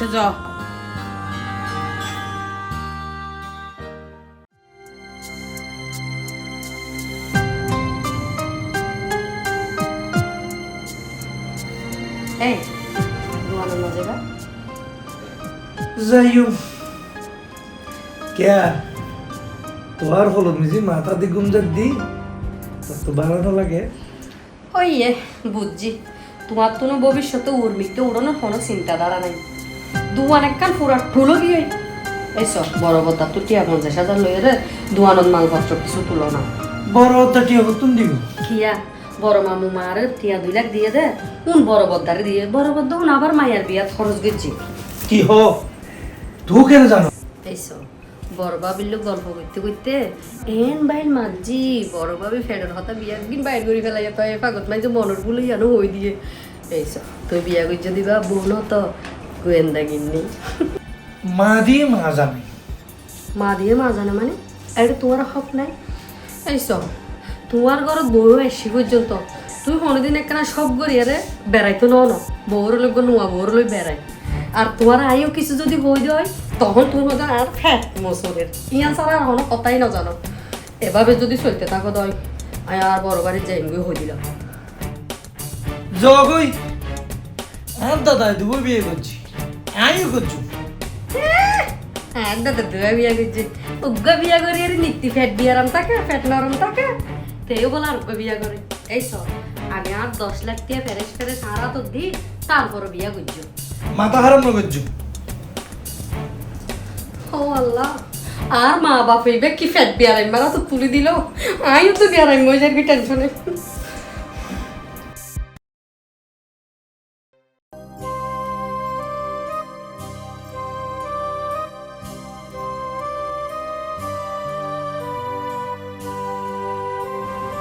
বসে যাও। এই দোয়ানোর মজা বা যাইও ক্যা তোর হলো মিজি মাথা দি গুমজার দি তো বাড়ানো লাগে ওই বুঝছি তোমার তো ভবিষ্যতে উর্মিতে উড়ানোর কোনো চিন্তাধারা নাই দুয়ান একখান পুরা ঠুলো গিয়ে এইসব বড় কথা তো টিয়া 50,000 লইয়ে রে দুয়ানোর মালপত্র কিছু তুলো না বড় তাটি হতুন দিব কিয়া বড় মামু মার টিয়া 2 লাখ দিয়ে দে কোন বড় বদ্দারে দিয়ে বড় বদ্দা আবার মায়ের বিয়াত খরচ গেছি কি হ তুই কেন জানো এইসব বড় বাবির লোক গল্প করতে করতে এন বাইর মাঝি বড় বাবি ফেডের হতা বিয়া একদিন বাইর করে ফেলাই তো পাগত মাই যে মনের ভুলে জানো হই দিয়ে এইসব তুই বিয়া করে যদি বা বোন তো গোয়েন্দা গিন্নি মা দিয়ে মা জানে মা দিয়ে মা জানে মানে এটা তোমার হক নাই এইসব তোমার ঘরত বউ এসি পর্যন্ত তুই কোনোদিন একখানা সব গড়িয়ারে বেড়াইতো ন বউর লোক নোয়া বউর লই বেড়াই আর তোমার আইও কিছু যদি বই দেয় তখন তুমি মতো আর ফ্যাট মসুরের ইয়ান ছাড়া আর কোনো কথাই না জানো এভাবে যদি চলতে থাকো দয় আমি আর বড় বাড়ির যাইম গিয়ে হয়ে দিলাম জগই আর দাদা দুবো বিয়ে করছি আমিও করছি হ্যাঁ দাদা দুয়া বিয়া করছে উগ্গা বিয়া করি আর নিত্তি ফ্যাট বিয়ারাম থাকে ফ্যাট নরম থাকে তেও বলে আর উগ্গা বিয়া করে এইসব আমি আর 10 লাখ দিয়ে ফেরেস ফেরেস হারা তো দি তারপরও বিয়া করছো মাথা হারাম না করছি ও আল্লাহ আর মা বাপ এইবে কি ফ্যাট বিয়ারাম মারা তো তুলে দিল আমিও তো বিয়ারাম হয়ে যাবি টেনশনে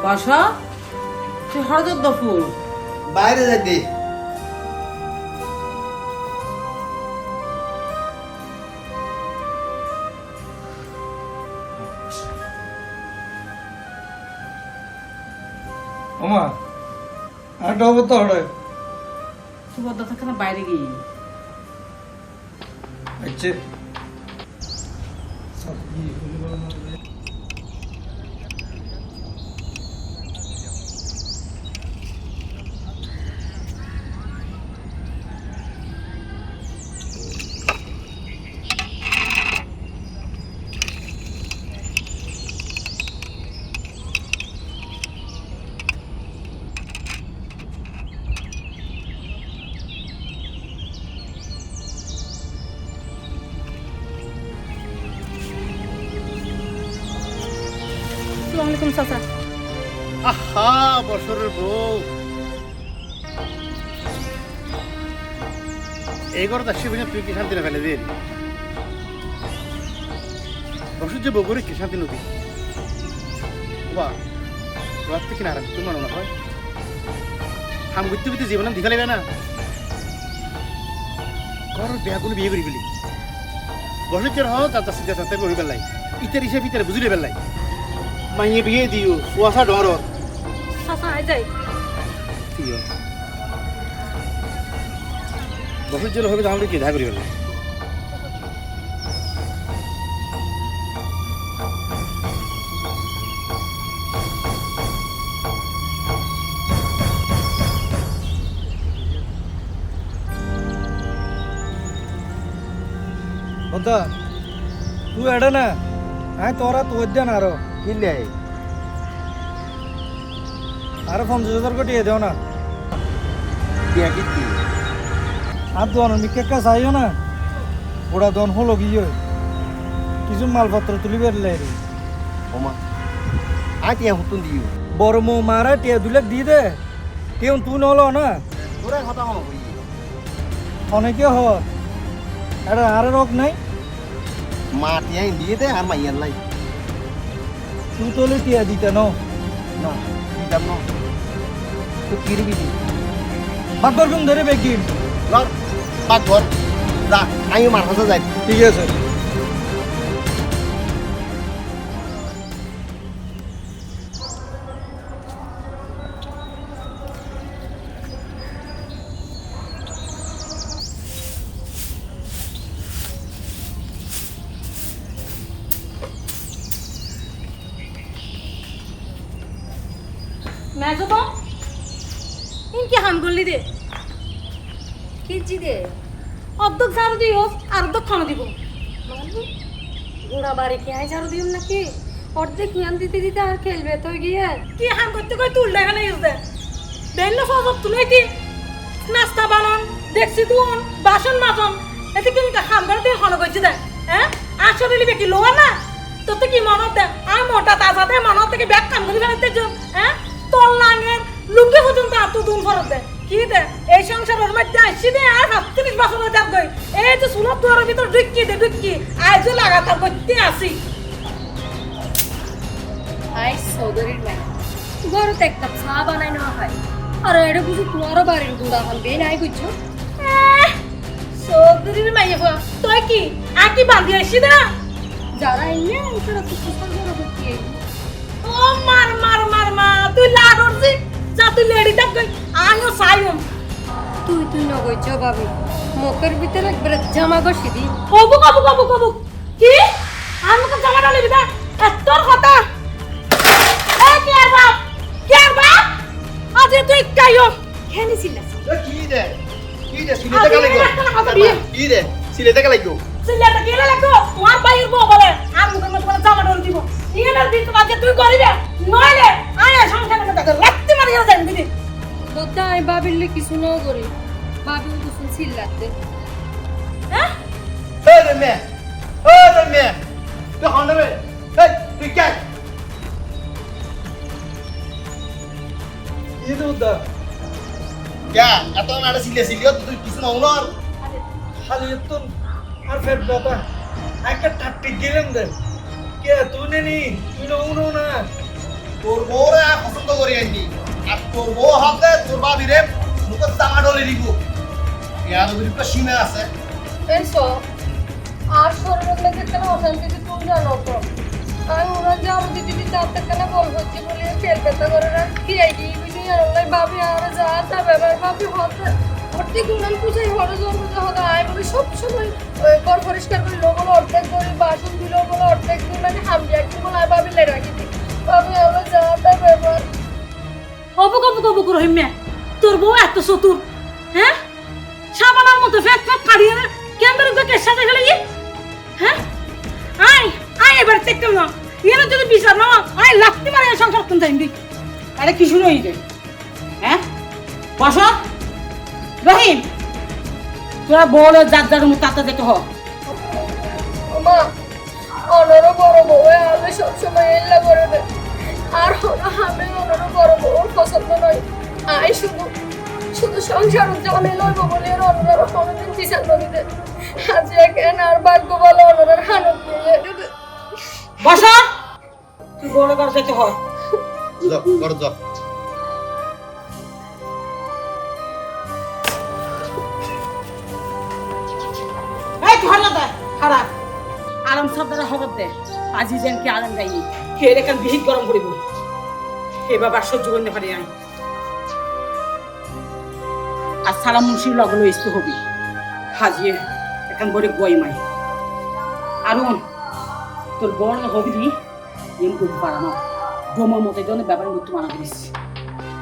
বাসা তুই হরদর দফুল বাইরে যাইতে ওমা আর ডবো তো হড়ে তুই বদ্ধ থাকে না বাইরে গিয়ে আচ্ছা আসসালামু আলাইকুম চাচা আহা বছরের বউ এই ঘর আসছি বুঝে তুই কি শান্তি না ফেলে দিয়ে বছর যে বউ করে কি শান্তি নদী বা রাত থেকে না তুই মানো না হয় হাম বুঝতে বুঝতে জীবন দেখা লাগবে না ঘর বেগুন বিয়ে করি ফেলি বছর যে হও তার সিদ্ধা তাতে বহি পেলাই ইতার হিসেবে ইতারে বুঝলে পেলাই মাইয়ে বিয়ে দিও কুয়াশা ডর চাচা আই যাই বছর জেল হবে তাহলে কি দেখা করি পেলাই বদ্দা তুই এড়ে না আয় তোরা তো হজ্জা না আরো কিনলে আরো 50,000 কোটি দেও না বিয়া কিতি আর দোয়ানোর মিকে কাজ আইও না ওরা দন হলো গিয়ে কিছু মালপত্র তুলি বেরলে রে ওমা আই তিয়া হুতুন দিও বড় মো মারা টিয়া 2 লাখ দিয়ে দে কেউ তুই নলো না তোরা কথা হলো কই অনেকে হ এটা আর রোগ নাই মা তিয়া দিয়ে দে আর মাইয়ার লাই তুই তোলে টিয়া দিতে ন না দিতাম না তো কিরবি দি বাকর কোন ধরে বেগিন ধর বাদ ধর যা আইও মার কাছে যাই ঠিক আছে মেজো তো ইনকি হাম করলি দে কিজি দে অর্ধেক ঝাড়ু দিও আর অর্ধেক খানো দিব গোড়া বাড়ি কি আয় ঝাড়ু দিম নাকি অর্ধেক হিয়ান দিতে দিতে আর খেলবে তো গিয়ে কি হাম করতে কই তুল দেখা নেই দে দেন না সব তুলাই দি নাস্তা বানান দেখছি তুন বাসন মাজন এতে কি হাম করে তুই হন কইছি দে হ্যাঁ আসলে লিবে কি লোয়া না তোতে কি মনত দে আর মোটা তাজা দে মনত থেকে ব্যাগ কাম করে ফেলতে জন হ্যাঁ তোর লাঙের লুঙ্গি পর্যন্ত আর তো দুন ফরত দে কি দে এই সংসারের মধ্যে আসছি দে আর 37 বছর হয়ে যাবে এই তো সুলভ দুয়ারের ভিতর ঢুকি আজ লাগাতার করতে আসি আই সৌদরির মাই গরুতে একটা চা বানাই নেওয়া হয় আর এটা বুঝি তোমারও বাড়ির গুঁড়া হলবে নাই বুঝছো সৌদরির মাইয়ে তুই কি আকি বাঁধি আসছি না যারা এনে এটা তো সুপার বড় হচ্ছে ও মার মার মার মা তুই লাড়ছি যা তুই লেডি থাক আমিও সাইম তুই নগইছ ভাবি মুখের ভিতরে একবার জামা গসি দি কবু কি আমাকে জামা ডালে বিদা তোর কথা এ কি আর বাপ আজ তুই কাইও খেনি ছিলাস কি দে সিলেতে গেলে কি দে সিলেতে গেলে সিলেটা গেলে লাগো তোমার বাইর বউ বলে আর মুখের মধ্যে জামা ডালে দিব ইয়েনার ভিতর আজ তুই করিবে নইলে আয় সংসার করতে থাক রাত্রি মারিয়া যান দিদি দোতা আই বাবিলে কিছু ন করি বাবি কিছু ছিলাতে হ্যাঁ মে তুই হন্ডবে তুই কে ಇದು ಉದ್ದ क्या এত নাড়া সিলিও তুই কিছু নাও না খালি তো আর ফের বাবা একটা টাট্টি গেলাম দে কে তুই নেনি তুই নও না তোর বউরে পছন্দ করি আনি আর তোর বউ হাতে তোর বাবিরে মুখ জামা ডলে দিব ইয়ার উপরে সীমা আছে এইসো আর শরীরের মধ্যে কেন অশান্তি তুই জানো তো আর ওরা যাও দিদি তাতে কেন বল হচ্ছে বলে ফের ব্যথা করে না কি আইডি বুঝি আর ওলাই ভাবি আর যা তা ব্যাপার ভাবি হতে ভর্তি গুণান পুজাই হরে জন্ম হতে আয় বলে সব সময় ঘর পরিষ্কার করে লোক অর্ধেক করে বাসন দিল বলে অর্ধেক দিন মানে হামলি একটু বলে আর ভাবি লে রাখি দি ভাবি আমরা যা তা ব্যাপার কবু রহিমে তোর বউ এত চতুর হ্যাঁ সাবানার মতো ফেট কাড়িয়ে না কেমন করে কে সাথে গেলে হ্যাঁ আয় এবার দেখতাম না ইয়ের যদি বিচার না আয় লাগতে মারে সংসার করতে যাইবি আরে কি শুরু হইছে হ্যাঁ বস রহিম তোরা বল যার মতো তাতে যেতে হ মা অনর বড় বউ আমি সবসময় এল্লা করে দেয় আর আমি অনর বড় বউ পছন্দ নয় আই শুধু সংসার উজ্জ্বলে লইব বলে অনর কোনোদিন বিচার করি দে আজ কেন আর ভাগ্য বলে অনরের হানত দিয়ে বস তুই বড় করে যেতে হ যাও কর যাও এই তুই হল দে খারাপ আরাম শব্দটা খবর দে আজি যেন কি আরাম গাই খেয়ে রেখান বিহিত গরম করিব এ বাবা সহ্য করতে পারি নাই আর সালাম মুন্সির লগ্ন ইস্ত হবি হাজিয়ে এখন বড় গই মাই আরুন তোর বড় হবি দি এম করতে পারা না বোমার মতো জন্য ব্যাপারে মৃত্যু মানা করিস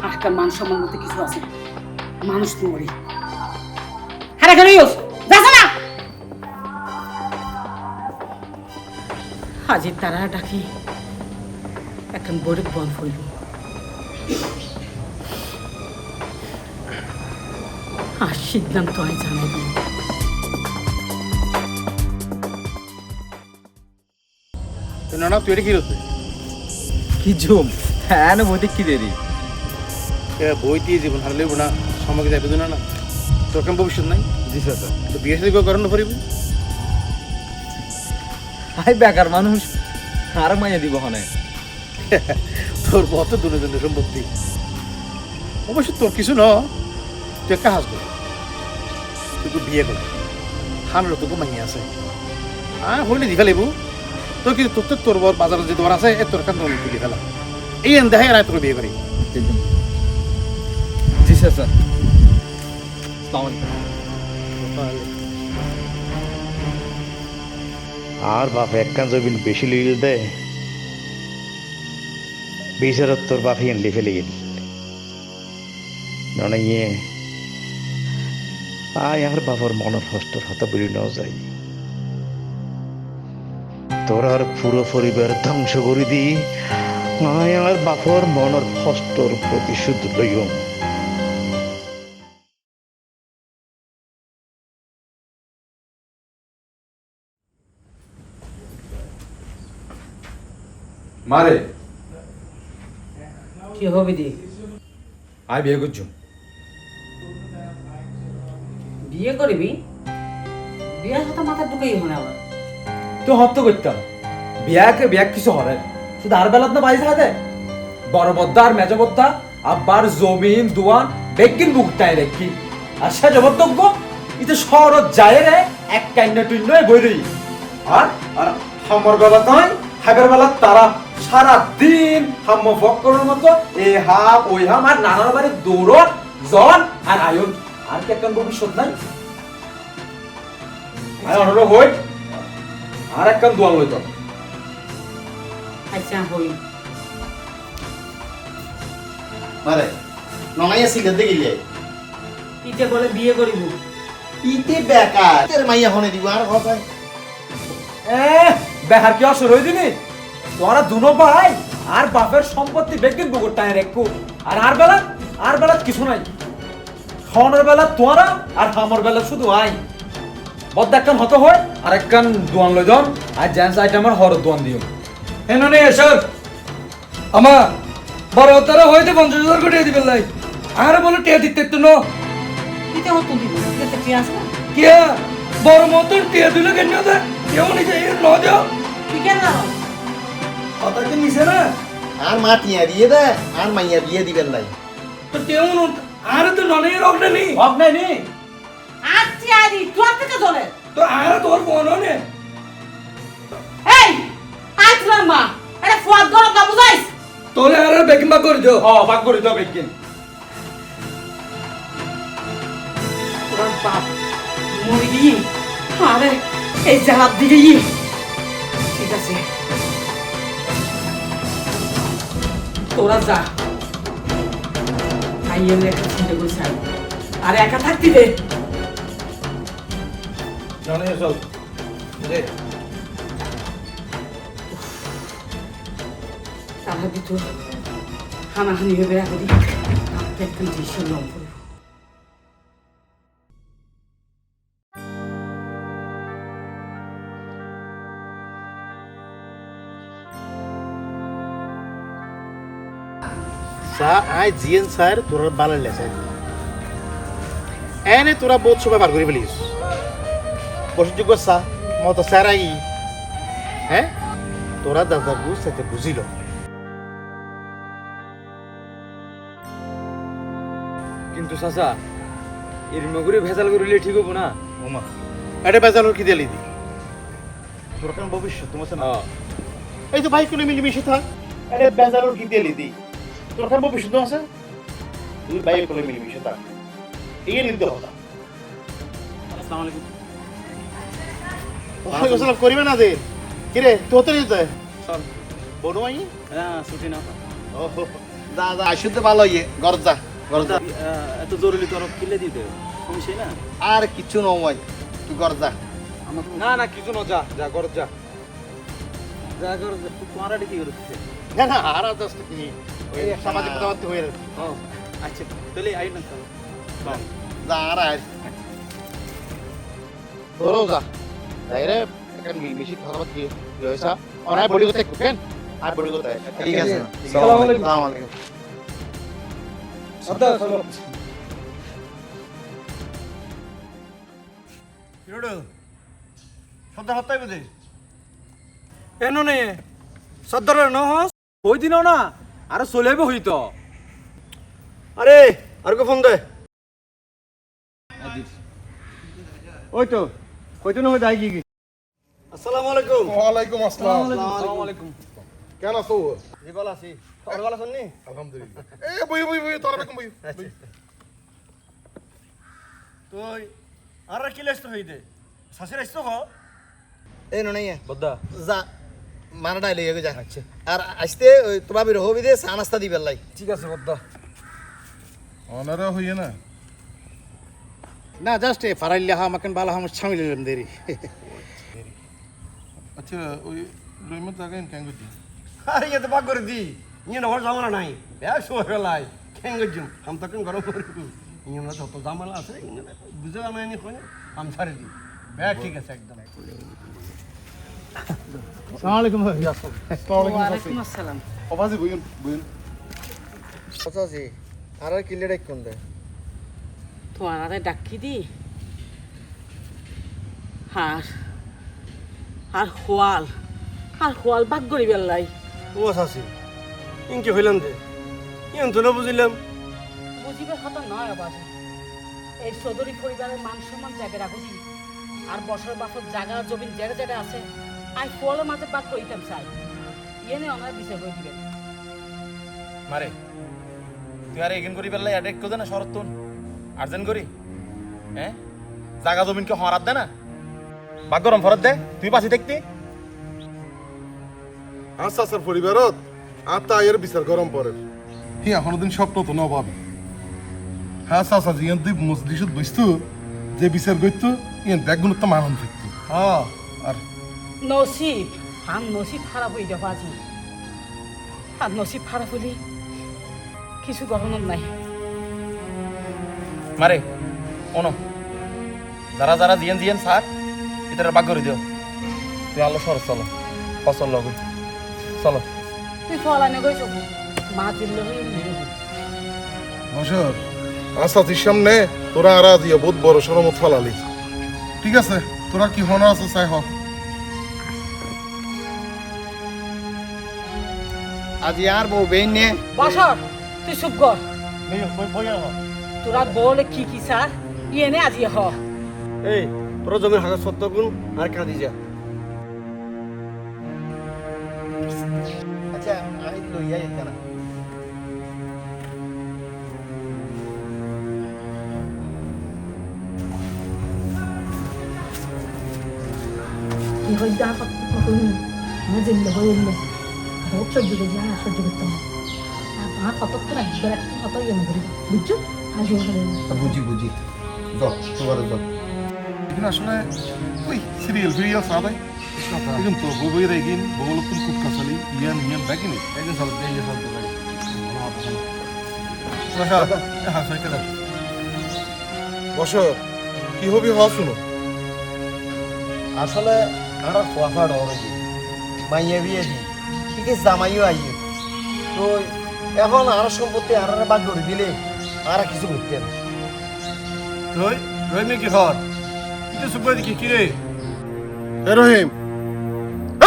একটা মান সম্মান মতো কিছু আছে মানুষ তুই মরি হ্যাঁ কেন যাস না হাজির তারা ডাকি এখন বড় বন হইল আর সিদ্ধান্ত আমি জানাই দিই না তুই এটা কি রতে কি ঝুম হ্যাঁ না বইতে কি দেরি বই দিয়ে জীবন হারলে না সমাজে যাবে না তোর কেমন ভবিষ্যৎ নাই জি স্যার তো বিয়ে সাথে করেন না পারিব আই বেকার মানুষ আর মাইয়া দিব হনে তোর বত দুজনের সম্পত্তি অবশ্য তোর কিছু ন তুই একটা হাসবো তুই বিয়ে কর হামের তোকে মাইয়া আছে হইলে দি ফেলাইব তোর কিন্তু তোর বর বাজারে যে দোকান আছে তোর কান তুলি ফেলা এই দেখাই না তোর বিয়ে করি জি স্যার স্যার আর বাপ একখান জমিন বেশি লিল দে বিচারত তোর বাপ হিয়ান লিফে লিগিল ননাইয়ে আয় আর বাবার মনের কষ্টর হাতে বলি ন যাই তোর আর পুরো পরিবার ধ্বংস করে দি আয় আর বাপর মনের কষ্টর প্রতিশোধ লইম। মারে কি হবে দি আয় বিয়ে করছো বিয়ে করবি? বিয়ের কথা মাথা ঢুকেই হয় না আবার। তো হত্য করতাম বিয়াক কিছু হরে শুধু আর বেলাত না বাইরে থাকে বড় বদ্দা আর মেজ বদ্দা আব্বার জমিন দুয়ান বেকিন বুকটাই রেখি আর সে জবরদজ্ঞ ইতে শহরত যায় রে এক কাইন্না টুইন্য বই রই আর আর হামর বেলা নয় হাগের বেলা তারা সারা দিন হাম্ম ফক্করের মতো এ হাম ওই হাম আর নানার বাড়ি দৌড় জন আর আয়ন আর কি একটা ভবিষ্যৎ নাই আয় অনুরোধ হই আর একখান দোয়াল লইত আচ্ছা হই মারে ননাইয়া সিগার দেখি লিয়ে ইতে বলে বিয়ে করিব। ইতে বেকার তোর মাইয়া হনে দিব আর কথা বেহার কি অসর হই দিনি তোরা দুনো ভাই আর বাপের সম্পত্তি বেকিন বুকুর টাই রেখু আর বেলা কিছু নাই খাওয়ানোর বেলা তোরা আর খামার বেলা শুধু আই বদ্দা একখান হতো হয় আর একখান দোয়ান লই দন আর জেন্টস আইটেমের হর দোয়ান দিও এনো নেই এসব আমার বড় তারা হইতে 50,000 কোটি দিবেন লাই আর বলে টিয়া দিতে তো নো ইতে হতো দিব ইতে ঠিক আছে না? কিয়া বড় মতন টিয়া দিলে কেন দে কেউ নিজে ন দাও তুই কেন জানো? কথা কি নিছে না আর মা টিয়া দিয়ে দে আর মাইয়া বিয়ে দিবেন লাই তো কেউ আর তো ননে রকটা নেই হক নাই নি আচ্ছা আদি তোর থেকে চলে। তো আর তোর বোন নে এই আই তোর মা এটা ফুয়াদ গরম না বুঝাইস? তোরে আর বেকিমা করে দিও ও ভাগ করে দাও বেকিন তোর বাপ মরি আরে এই জাহাজ দিকে ঠিক আছে তোরা যা আইয়ের একটা চিন্তা করছি আর একা থাকতি রে ননে চল রে তারা ভিতর হানাহানি হবে রাখি আপনি একটা দৃশ্য লম করবো। সা আই জিএন স্যার তোর বালার লেছে এনে তোরা বহুত সময় বার করে ফেলিস বসযোগ্য সা মত স্যার আই হ্যাঁ তোরা দাদা বুঝ সাথে বুঝিল কিন্তু চাচা এর নগরে ভেজাল করিলে ঠিক হবো না ওমা এটা বেজালোর কি দিলি দি তোর কেন ভবিষ্যৎ তোমার না এই তো ভাই কোলে মিলেমিশে থাক এটা বেজালোর কি দিলি দি তোর কেন ভবিষ্যৎ আছে তুই ভাই কোলে মিলেমিশে থাক এই নিতে কথা আসসালামু আলাইকুম ওই ওসব করিবে না দে কিরে তো তো নিতে চল বড় ভাই হ্যাঁ ছুটি না ও দা দা আসতে ভালো ইয়ে গরজা গরজা এত জরুরি তরফ কিলে দিতে সমস্যা না আর কিছু নয় তুই গরজা না না কিছু না যা যা কর যা যা কর তোমার কি করতে না না আর দোস্ত কি ওই সামাজিক কথাবার্তা হয়ে রে ও আচ্ছা তাহলে আই না যা আর আয় ধরো যা দাইরে একটা মিলমিশি কথাবার্তা কি হইছা অনাই বডি করতে কেন আর বডি করতে ঠিক আছে আসসালামু আলাইকুম। আসসালামু আলাইকুম সদা চলো কিরোডো সদা হত্যাই বুঝে এনো নে সদর ন হস ওই দিনও না আর চলে আইব হইতো আরে আর কো ফোন দে ওই তো কইতো না যাই কি আসসালামু আলাইকুম ওয়ালাইকুম আসসালাম আসসালামু আলাইকুম কেন আছো জি ভালো আছি খবর ভালো শুননি আলহামদুলিল্লাহ এ বই বই বই তোরা বেকম বই তুই আর কি লেস্ত হইতে শাশুড়ি আসতো হ এই নয় বদ্দা যা মানা ডাইলে গিয়ে যা আর আসতে ওই তোরা বের হবি দে চা নাস্তা দিবেন লাই ঠিক আছে বদ্দা অনারা হইয়ে না না জাস্ট ফারাইল্লা হা আমাকে বালা আমার সামিল হলাম দেরি আচ্ছা ওই লইমত জায়গায় কেন করছি আরে ইয়ে তো বাগ করে দি ইয়ে নহর জামানা নাই এক সময় ফেলাই কেন গজুম আম তো কেন গরম করে দিই ইয়ে না যত জামালা আছে ইয়ে বুঝে আমি নি কোনে আম ছাড়ে দি ঠিক আছে একদম আসসালামু আলাইকুম ভাই ওয়ালাইকুম আসসালাম অবাজি বইন বইন আচ্ছা জি আর কিলে ডাক কোন দে তোমার ডাকি দি আর হোয়াল বাগ করি বেল্লাই ও সাসি ইনকে হইলাম দে ইন তো না বুঝিলাম বুঝিবার কথা নয় বাজে এই চৌধুরী পরিবারের মান সম্মান জায়গা রাখো দি আর বছর বাপর জায়গা জমিন জেড়ে জেড়ে আছে আই ফলের মাঝে বাদ করিতাম চাই ইয়ে ওনার বিচার করে দিবেন মারে তুই আর এগিন করি পেলাই অ্যাটেক করে না শরৎ তুন আর্জেন্ট করি হ্যাঁ জাগা জমিনকে হরাত দে না বাগ গরম ফরত দে তুই পাশে দেখতি আচ্ছা স্যার পরিবারত আর তা এর বিচার গরম পড়ে হি এখন দিন স্বপ্ন তো না পাবি হ্যাঁ চাচা জি তুই মসজিদ বসতো যে বিচার করতো ইয়ান ব্যাগগুলো তো মানন ফিরতো হ্যাঁ আর নসিব নসিব খারাপ হয়ে যাবো আজি আর নসিব খারাপ হলে কিছু গঠনের নাই মারে ওনো যারা যারা জিয়েন জিয়েন স্যার এটার বাগ করে দিও তুই আলো সর চলো ফসল লগো চলো তুই ফলানে গেছ মা দিল্লি হয়ে বসর আচ্ছা তুই সামনে তোরা আর আজ বহুত বড় সরমত ফালালি ঠিক আছে তোরা কি হনার আছে চাই হোক আজি আর বউ বেইন নে বসর তুই চুপ কর তোরা বলে কি স্যার ইয়ে নে আজি হ এই তোর জমির হাগা সত্য গুণ আর কাঁদি যা আচ্ছা আমি লইয়া এখানে 이거 이제 아까 그거는 맞은 거 보이는데 없어 주게 자 없어 주겠다 아까 또 그래 그래 또 이런 거 বুঝছো আজ ওখানে বুঝি বুঝি যাও তোমার যাও এখানে আসলে ওই সিরিয়াল ফিরিয়াল সাদাই এখন তো বই রেগিন বগল তুমি কুট কাছালি ইয়ান ইয়ান বাকিনি একদিন চল এই চল তো গাড়ি হ্যাঁ সাইকেল বসো কি হবি হওয়া শুনো আসলে আমরা কুয়াফা ডর মাইয়া বিয়ে দি ঠিক আছে জামাইও আইয়ে তো এখন আর সম্পত্তি আর বাদ করে দিলে আর কিছু করতে না তুই রহিম কি হর তুই সুপার কি কি রে রহিম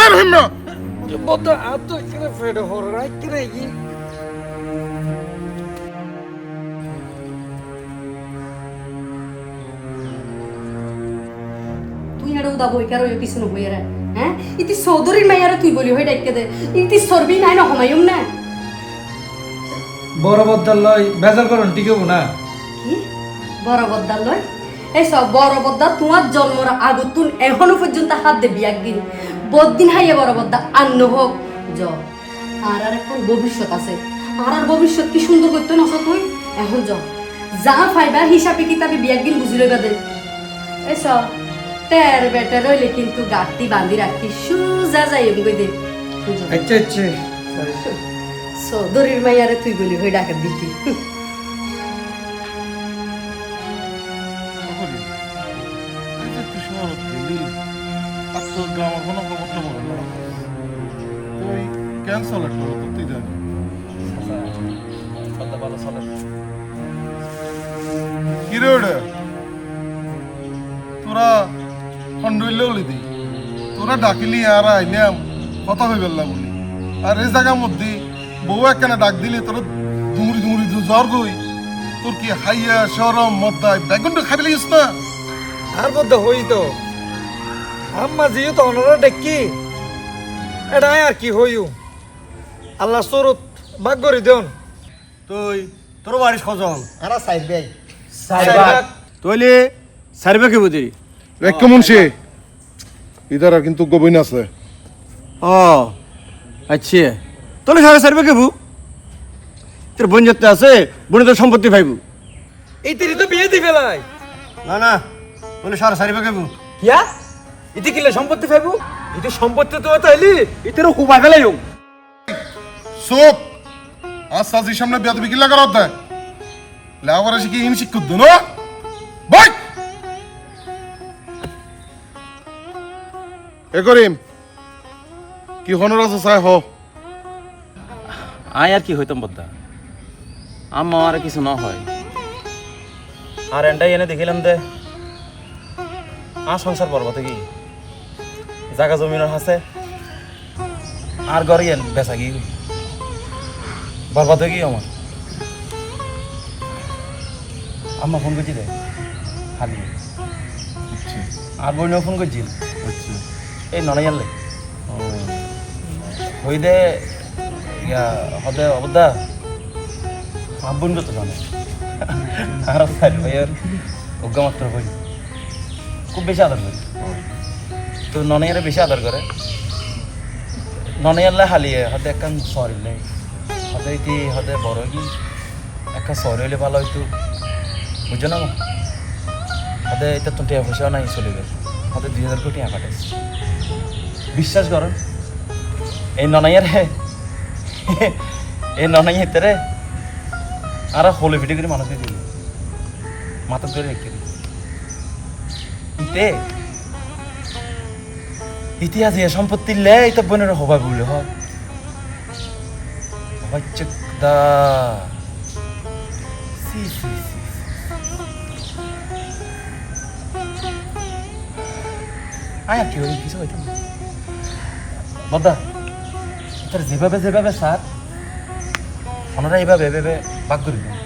রহিম না বড় আত করে ফেড হর রাইট রে কি তুই এটা উদা বই কারো কিছু নবই রে হ্যাঁ ইতি চৌধুরীর মাইয়ারে তুই বলি হই ডাইকে দে ইতি সরবি নাই না হমায়ুম না বড় বদ্দাল লই বেজাল করন টিকেব না কি বড় বদ্দার লয় এই সব বড় বদ্দা তোমার জন্মর আগতুন এখনো পর্যন্ত হাত দেবি একদিন বদিন হাইয়ে বড় বদ্দা আন্ন হোক জ আর এখন ভবিষ্যৎ আছে আর ভবিষ্যৎ কি সুন্দর করতে না তুই এখন যা ফাইবা হিসাবে কিতাবে বিয়াকদিন বুঝি লইবা দে এই সব তের বেটা রইলে কিন্তু গাঁটটি বাঁধি রাখি সুজা যাই এমগই দে আচ্ছা আচ্ছা চৌধুরীর মাইয়ারে তুই বলি হই ডাকা দিতি গ্রামের কোনো খবরটা বলো না তুই ক্যান্সেল একটা তো তুই জানি ভালো চলে কি রে ওটা তোরা খন্ডইলেও লিদি তোরা ডাকিলি আর আইলাম কথা হয়ে গেল বলি আর এই জায়গার মধ্যে বউ একখানে ডাক দিলি তোরা দুমুরি দুমুরি জ্বর গই তোর কি হাইয়া সরম মদ্দায় বেগুনটা খাবি লাগিস না আর মধ্যে হই তো আম্মা জিও তো অনরা ডেকি এটা আর কি হইও আল্লাহ সরত ভাগ করে দেন তুই তোর বাড়ি সজন আর সাইড ভাই সাইবা তোলে সাইবা কি বুঝি এক কেমন সে ইদারা কিন্তু গোবিন আছে ও আচ্ছা তোলে সাইবা কেবু তোর বোন যেতে আছে বোনে তোর সম্পত্তি পাইবু এই তেরি তো বিয়ে দি ফেলাই না না বলে সরাসরি পাকাবো কিয়া ইতি কিলে সম্পত্তি ফাইবো ইতি সম্পত্তি তো তাইলি ইতেরও হুবা ফেলাইও চুপ আজ সাজির সামনে বেয়াদবি কিলা করার দেয় লেখাপড়া শিখে ইন শিক্ষুত না বই এ করিম কি হনর আছে চাই হ আয় আর কি হইতাম বদ্দা আম্মা আর কিছু না হয় আর এনটাই এনে দেখিলাম দে আর সংসার পর্বতে কি জায়গা জমিনের আছে আর ঘরে এন বেচা কি বরবাদ হয়ে গিয়ে আমার আম্মা ফোন করছি রে খালি আর বইনেও ফোন করছিল এই ননাই আনলে হই দে ইয়া হদে অবদা আব্বুন কত জানে আর সাইড ভাইয়ের অজ্ঞা মাত্র হই খুব বেশি আদর করে তো ননাইয়ারে বেশি আদর করে ননাইয়াল্লা হালিয়ে হদে একখান সরি নেই হদে কি হদে বড় কি একটা সরি হইলে ভালো হইতো বুঝছো না হদে এটা তো টিয়া পয়সাও নাই চলে গেছে হদে 2000 কোটি টাকা পাঠাইছে বিশ্বাস করো এই ননাইয়ারে এই ননাই হেতেরে আর হলে ভিডিও করে মানুষকে দিল মাথা ধরে রেখে দিল ইতে ইতিহাস এ সম্পত্তি লে এটা বোনের হবা বলে হয় বাচ্চা সি সি সি আয়া কি হই কিছু হইতো বদা তোর যেভাবে যেভাবে স্যার ওনারা এইভাবে এভাবে ভাগ করে দিবেন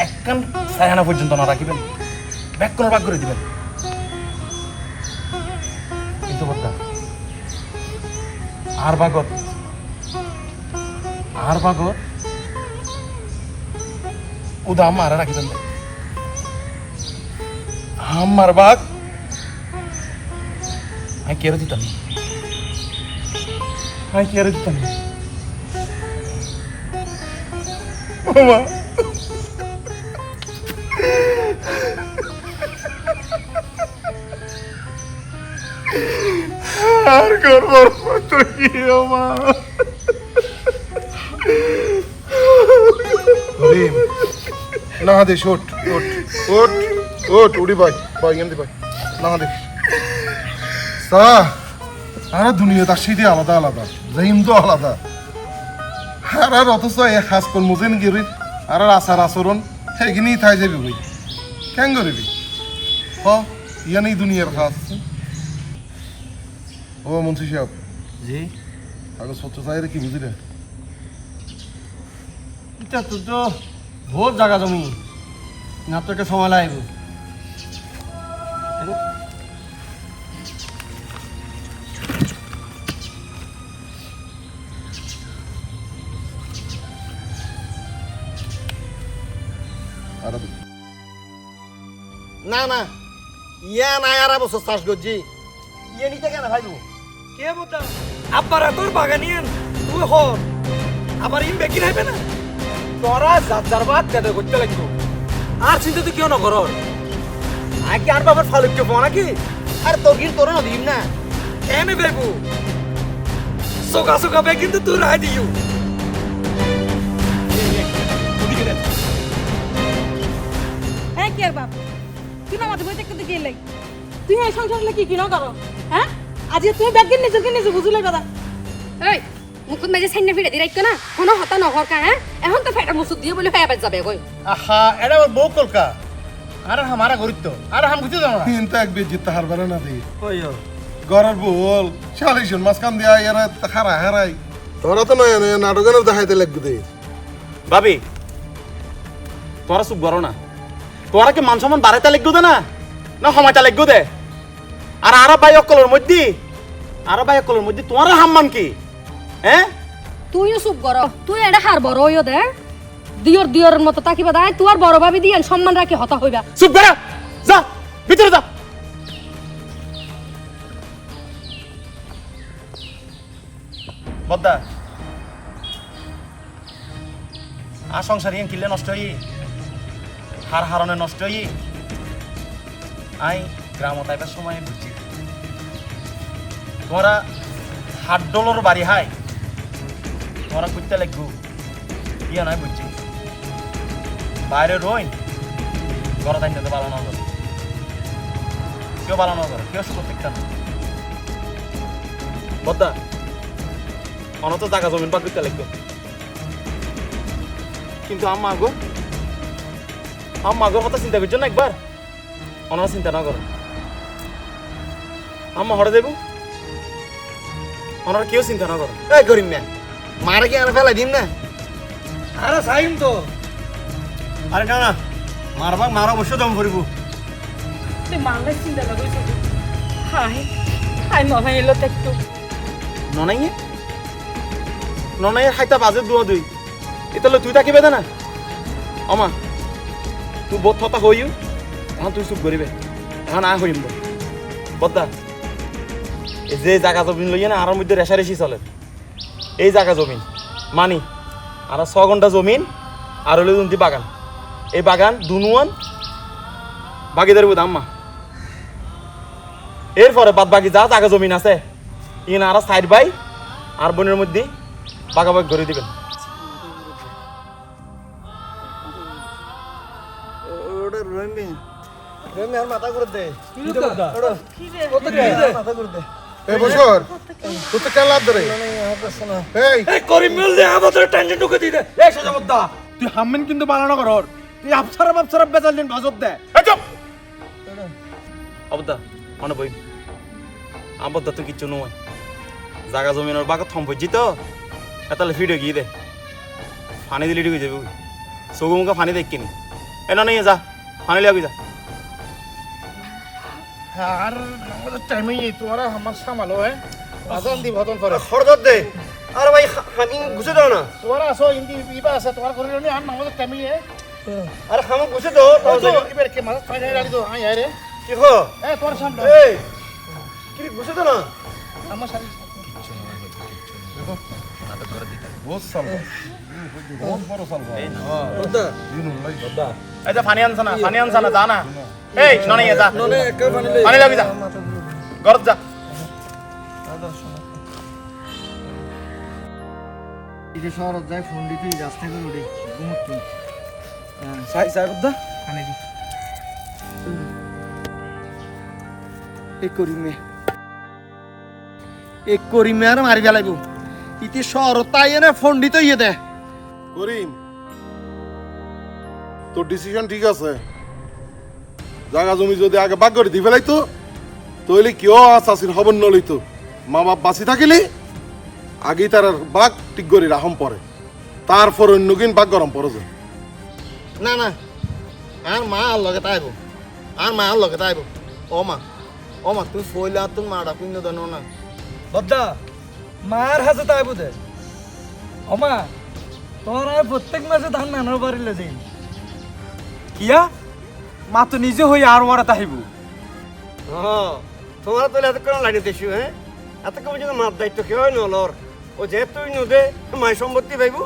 একখান সায়ানা পর্যন্ত না রাখিবেন ব্যাক করে ভাগ করে দিবেন কিন্তু বদা আর ভাগত উদা আমার রাখিবেন আমার ভাগ আমি কেরো দিতাম আমি কেরো দিতাম মামা আর করবার মতো কি মা করিম না দে ওঠ ওঠ ওঠ ওঠ উড়ি ভাই ভাই এমনি ভাই না দে সা আর দুনিয়া তার সাথে আলাদা আলাদা জাইম তো আলাদা আর অথচ এক হাস কর্ম যেন গেরি আর আচার আচরণ সেইখিনি থাই যাবি ভাই কেন করবি হ ইয়ানেই দুনিয়ার খাস ও মন্ত্রী সাহেব জি কাগজপত্র চাই কি বুঝলি এটা তো বহুত জায়গা জমি না তো একটা সময় লাগবে না না ইয়া না আর বছর চাষ করছি ইয়ে নিতে কেন ভাইবো কে বলতা আব্বারা তোর বাগানিয়ান তুই হর আবার ইম বেকি রাখবে না তোরা যার বাদ দেদে করতে লাগবো আর চিন্তা তুই কেউ না করর আগে আর বাবার ফালুক কে পো নাকি আর তোর কিন্তু তোর না দিম না এনে বেবু সোকা সোকা বে কিন্তু তুই রাই দিও হ্যাঁ কি আর বাপ তুই না মাঝে বইতে কিন্তু গেলে তুই এই সংসার কি কিনো করো হ্যাঁ আজ তুমি ব্যাগের নিজে বুঝলে কথা এই মুকুট মাঝে সাইনা ফিরে দি রাখতো না কোনো হতা নহর কা হ্যাঁ এখন তো ফেটা মুসুদ দিয়ে বলে হয়ে যাবে কই আহা এটা ওর বউ কলকা আর হামারা গরিব তো আর হাম বুঝতে জানো না কিন্তু এক বেজি তাহার বারে না দি গরার বল শালিশন মাছ কান দিয়া এরা খারা হারাই তোরা তো নয় নয় নাটকের দেখাইতে লাগবে দে ভাবি তোরা চুপ করো না তোরা কি মান সম্মান বাড়াইতে লাগবে না না সময়টা লাগবে দে আর ভাই অকলের মধ্যে তোমার হাম্মান কি হ্যাঁ তুইও চুপ কর তুই এটা হার বড় হইও দে দিয়র মতো তাকিবা দাই তুই আর বড় ভাবি দিয়েন সম্মান রাখি হতা হইবা চুপ কর যা ভিতরে যা বদ্দা আর সংসার ইয়ে কিনলে নষ্ট হই হার হারণে নষ্ট হই আই গ্রামত আইবার সময় বুঝছি তোমরা $8 বাড়ি হাই তোমরা করতে লাগবো ইয়ে নয় বুঝছি বাইরে রইন ঘরে থাকতে ভালো না করে কেউ ভালো না করে কেউ সুযোগ দেখতে না বদ্দা অনত জায়গা জমিন পাক করতে লাগবে কিন্তু আম্মাগর কথা চিন্তা করছো না একবার অনার চিন্তা না করো আম্মা হরে দেব ওনার কেউ চিন্তা না করো এই করিম না মারা কি আর ফেলাই দিন না আরে সাইম তো আরে না না মারা অবশ্য দম করিব তুই মানলে চিন্তা লাগাইছ হাই হাই নয় এলো তো একটু ননাইয়ের হাইতা বাজে দুই এটা তুই থাকিবে না আমা তুই বোধ কথা হইও এখন তুই চুপ করিবে এখন আ হইম বদ্দা এই যে জায়গা জমিন লইয়া না আর মধ্যে রেশারেশি চলে এই জায়গা জমিন মানি আর 6 ঘন্টা জমিন আর হলো দুটি বাগান এই বাগান দুনুয়ান ভাগিদারি বুধ আম্মা এরপরে বাদ বাকি যা জায়গা জমিন আছে ইন আর সাইড বাই আর বোনের মধ্যে বাগাবাগ করে দিবেন ওটা রহিমে আর মাথা করে দে মাথা করে দে এই বছর তুই তো কেন লাভ ধরে এই এই করিম মিল দে আমাদের টেনশন ঢুকে দিতে এই সজাবদ্দা তুই হামমেন কিন্তু বানানো করর তুই আফসারা বেজাল দিন ভাজত দে এই চুপ অবদা মনে বই আবদ্দা তো কিচ্ছু নয় জায়গা জমিনের বাগা থম বুঝছি তো এতালে ভিডিও গিয়ে দে পানি দিলে ঢুকে যাবে চৌকো মুখে পানি দেখিনি এনা নেই যা পানি লিয়া যা আর আমাদের টাইমে তোরা আমার সামালো বাজান দি ভতন করে খরদত দে আরে ভাই আমি গুছে দাও না তোরা আসো ইন্দি ইবা আছে তোমার করে নি আর আমাদের টাইমে আরে হাম গুছে দাও তো এবার কে মাছ ফাইনাল রাখি দো আই আরে কি হো এ তোর সামনে এই কি গুছে দাও না আমার সাথে বহুত সাল বহুত বড় সাল এই যে পানি আনছ না যা না এই ননে যা পানি লাগি যা গরত যা ইতে শহরত যায় ফোন দিতে রাস্তা করে উঠে ঘুমত তুই সাই বদ্দা খানে দি এই করিমে আর মারি ফেলাইব ইতি শহরত তাই এনে ফোন দিতে ইয়ে দে করিম তোর ডিসিশন ঠিক আছে জায়গা জমি যদি আগে বাগ করে দি ফেলাইতো তাহলে কেউ চাষির খবর নলিত মা বাপ বাঁচি থাকিলি আগেই তার বাঘ ঠিক করে রাহম পরে তারপর অন্য কিন বাঘ গরম পরে যায় না না আর মা আর লগে তাইব আর মা আর লগে তাইব ও মা তুই ফইলা তুই মাডা পিন্ন দনো না বদ্দা মার হাতে তাই বুঝে ওমা তোরা প্রত্যেক মাসে ধান নানার বাড়িলে যাই কিয়া মা তো নিজে হই আর ওরা তাহিব তোমার তো এত কোন লাইনে দেশু হ্যাঁ এত কম যদি মার দায়িত্ব কেউ হয় নলর ও যে তুই নদে মাই সম্পত্তি পাইব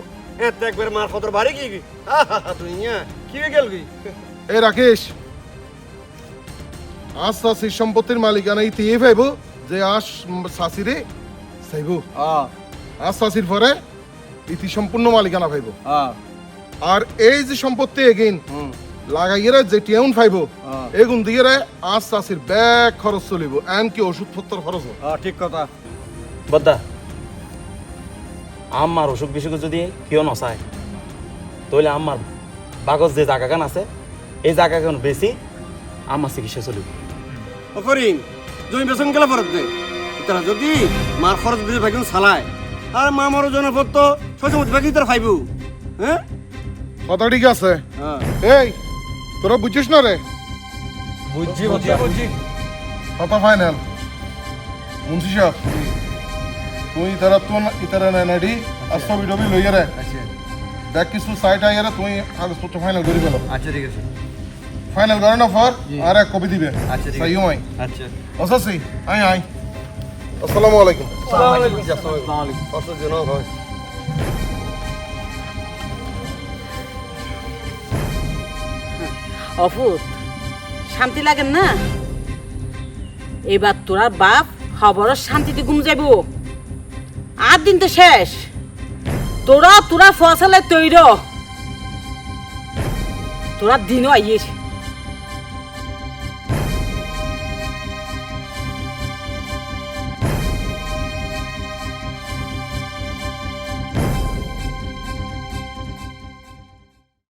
এত একবার মার খতর বাড়ি কি তুই না কি হয়ে গেল কি এই রাকেশ আজ চাষির সম্পত্তির মালিকানা ইতি ভাইব যে আজ চাষিরে চাইব আজ চাষির পরে ইতি সম্পূর্ণ মালিকানা পাইব আর এই যে সম্পত্তি এগিন লাগাইয়ে যে টিউন পাইব এগুন দিয়ে আজ চাষির ব্যাগ খরচ চলিব এমনকি ওষুধপত্র খরচ ঠিক কথা বদ্দা আমার অসুখ বিসুখ যদি কেউ নচায় তাহলে আমার বাগজ যে জায়গাখান আছে এই জায়গাখান বেশি আমার চিকিৎসা চলিব ও করিম জমি বেসন গেলে ফরত দে তারা যদি মার খরচ দিয়ে ভাইগুন চালায় আর মা মরো জনের পর তো ছয় মতো ভাগি তার খাইব হ্যাঁ কথা ঠিক আছে এই তোরা বুঝছিস না রে বুঝছি কথা ফাইনাল মুন্সি সাহেব তুই তারা তো ইতারা নাইনাডি আর ছবি টবি লইয়া রে দেখ কিছু সাইট আইয়া রে তুই কাগজপত্র ফাইনাল করে গেল আচ্ছা ঠিক আছে ফাইনাল করানোর পর আর এক কপি দিবে আচ্ছা ঠিক সাইও আই আচ্ছা অসাসি আই আসসালামু আলাইকুম কত জন হয় অফুত শান্তি লাগেন না? এবার তোরা বাপ খবরের শান্তিতে ঘুম যাইব। আর দিন তো শেষ। তোরা ফসলে তৈর, তোরা দিনও আইয়ের।